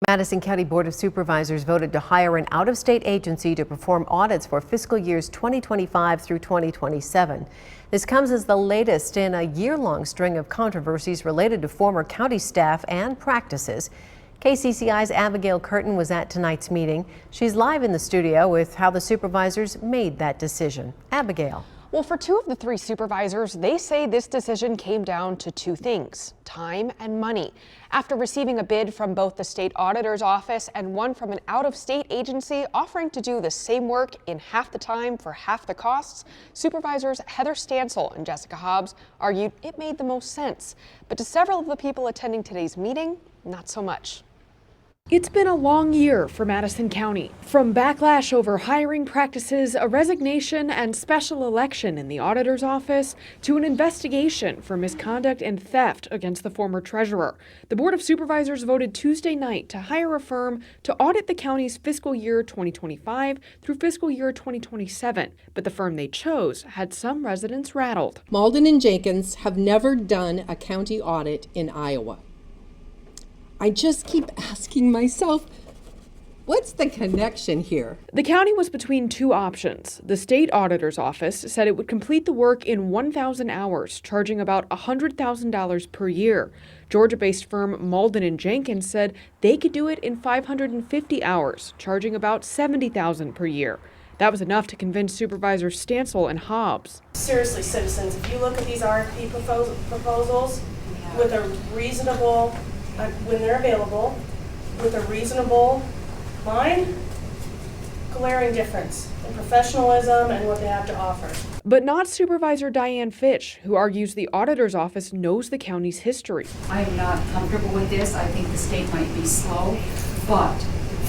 Madison County Board of Supervisors voted to hire an out-of-state agency to perform audits for fiscal years 2025 through 2027. This comes as the latest in a year-long string of controversies related to former county staff and practices. KCCI's Abigail Curtin was at tonight's meeting. She's live in the studio with how the supervisors made that decision. Abigail. Well, for two of the three supervisors, they say this decision came down to two things: time and money. After receiving a bid from both the state auditor's office and one from an out-of-state agency offering to do the same work in half the time for half the costs, supervisors Heather Stansel and Jessica Hobbs argued it made the most sense. But to several of the people attending today's meeting, not so much. It's been a long year for Madison County. From backlash over hiring practices, a resignation, and special election in the auditor's office, to an investigation for misconduct and theft against the former treasurer. The Board of Supervisors voted Tuesday night to hire a firm to audit the county's fiscal year 2025 through fiscal year 2027. But the firm they chose had some residents rattled. Malden and Jenkins have never done a county audit in Iowa. I just keep asking myself, what's the connection here? The county was between two options. The state auditor's office said it would complete the work in 1,000 hours, charging about $100,000 per year. Georgia-based firm Malden and Jenkins said they could do it in 550 hours, charging about $70,000 per year. That was enough to convince Supervisors Stansel and Hobbs. Seriously, citizens, if you look at these RFP proposals with a reasonable, when they're available, with a reasonable mind, glaring difference in professionalism and what they have to offer. But not Supervisor Diane Fitch, who argues the auditor's office knows the county's history. I am not comfortable with this. I think the state might be slow, but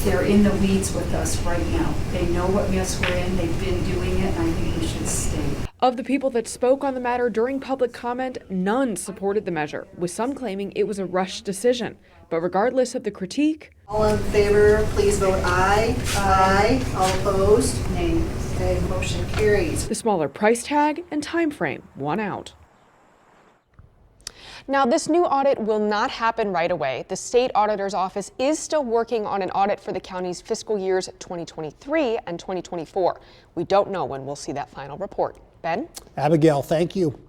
they're in the weeds with us right now. They know what mess we're in. They've been doing it, and I think we should stay. Of the people that spoke on the matter during public comment, none supported the measure, with some claiming it was a rushed decision. But regardless of the critique, all in favor, please vote aye. Aye. All opposed? Nay. Okay, motion carries. the smaller price tag and time frame won out. Now, this new audit will not happen right away. The state auditor's office is still working on an audit for the county's fiscal years 2023 and 2024. We don't know when we'll see that final report. Ben? Abigail, thank you.